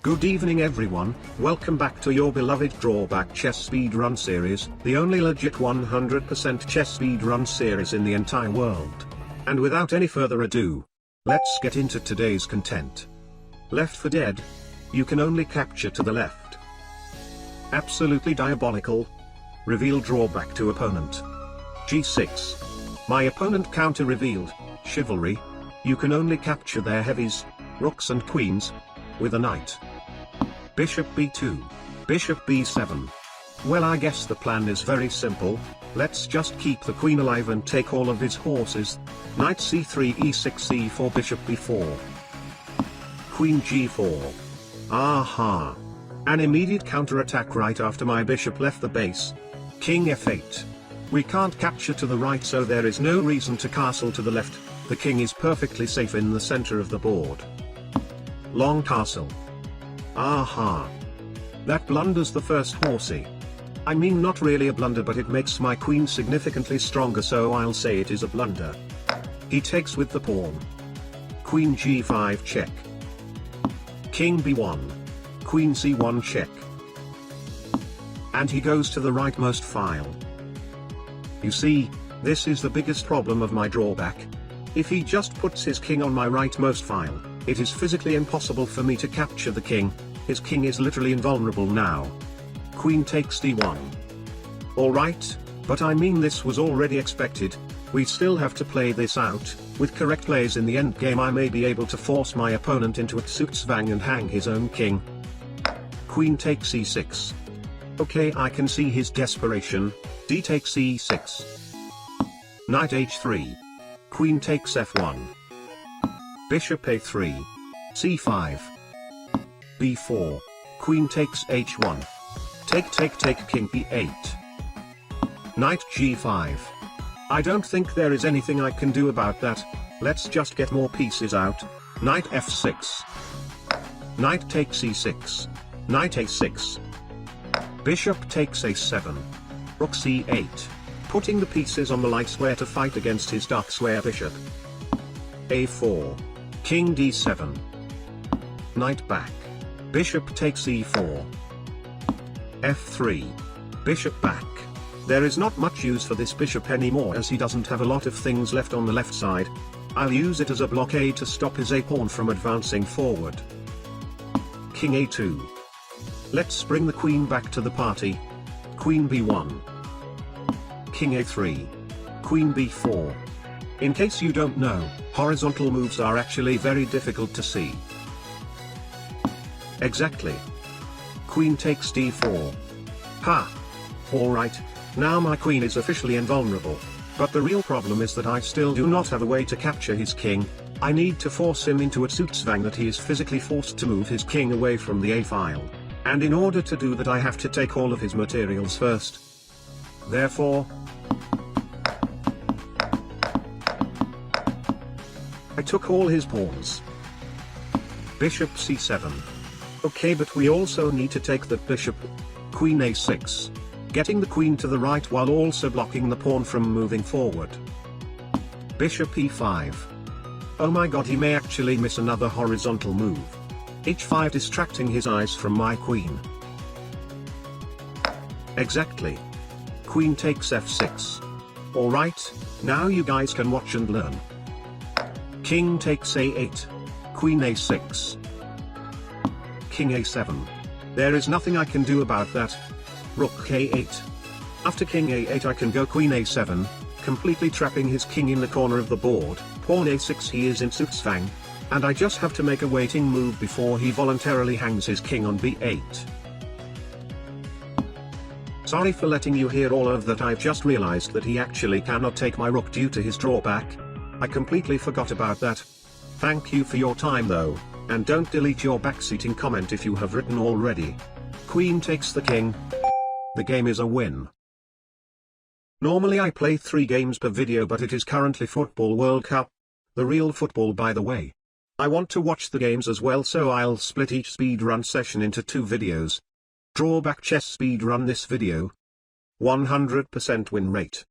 Good evening everyone, welcome back to your beloved Drawback chess speedrun series, the only legit 100% chess speedrun series in the entire world. And without any further ado, let's get into today's content. Left for dead. You can only capture to the left. Absolutely diabolical. Reveal drawback to opponent. G6. My opponent counter revealed, chivalry. You can only capture their heavies, rooks and queens, with a knight. Bishop b2. Bishop b7. Well, I guess the plan is very simple. Let's just keep the queen alive and take all of his horses. Knight c3 e6 e4 bishop b4. Queen g4. Aha. An immediate counterattack right after my bishop left the base. King f8. We can't capture to the right, so there is no reason to castle to the left. The king is perfectly safe in the center of the board. Long castle. Aha. That blunders the first horsey. I mean, not really a blunder, but it makes my queen significantly stronger, so I'll say it is a blunder. He takes with the pawn. Queen g5 check. King b1. Queen c1 check. And he goes to the rightmost file. You see, this is the biggest problem of my drawback. If he just puts his king on my rightmost file, it is physically impossible for me to capture the king. His king is literally invulnerable now. Queen takes d1. Alright, but I mean, this was already expected. We still have to play this out. With correct plays in the endgame, I may be able to force my opponent into a zugzwang and hang his own king. Queen takes e6. Okay, I can see his desperation. D takes e6. Knight h3. Queen takes f1. Bishop a3. c5. b4. Queen takes h1. Take king b8. Knight g5. I don't think there is anything I can do about that. Let's just get more pieces out. Knight f6. Knight takes e6. Knight a6. Bishop takes a7. Rook c8. Putting the pieces on the light square to fight against his dark square bishop. a4. King d7. Knight back. Bishop takes e4. f3. Bishop back. There is not much use for this bishop anymore, as he doesn't have a lot of things left on the left side. I'll use it as a blockade to stop his a-pawn from advancing forward. King a2. Let's bring the queen back to the party. Queen b1. King a3. Queen b4. In case you don't know, horizontal moves are actually very difficult to see. Exactly. Queen takes d4. Ha! Alright, now my queen is officially invulnerable. But the real problem is that I still do not have a way to capture his king. I need to force him into a zugzwang that he is physically forced to move his king away from the a-file. And in order to do that, I have to take all of his materials first. Therefore, I took all his pawns. Bishop c7. Okay, but we also need to take that bishop. Queen a6. Getting the queen to the right while also blocking the pawn from moving forward. Bishop e5. Oh my god, he may actually miss another horizontal move. h5 distracting his eyes from my queen. Exactly. Queen takes f6. Alright, now you guys can watch and learn. King takes a8. Queen a6. King a7. There is nothing I can do about that. Rook a8. After king a8 I can go queen a7, completely trapping his king in the corner of the board. Pawn a6, he is in zugzwang. And I just have to make a waiting move before he voluntarily hangs his king on b8. Sorry for letting you hear all of that. I've just realized that he actually cannot take my rook due to his drawback. I completely forgot about that. Thank you for your time though, and don't delete your backseating comment if you have written already. Queen takes the king. The game is a win. Normally I play 3 games per video, but it is currently Football World Cup. The real football, by the way. I want to watch the games as well, so I'll split each speedrun session into 2 videos. Drawback chess speedrun this video. 100% win rate.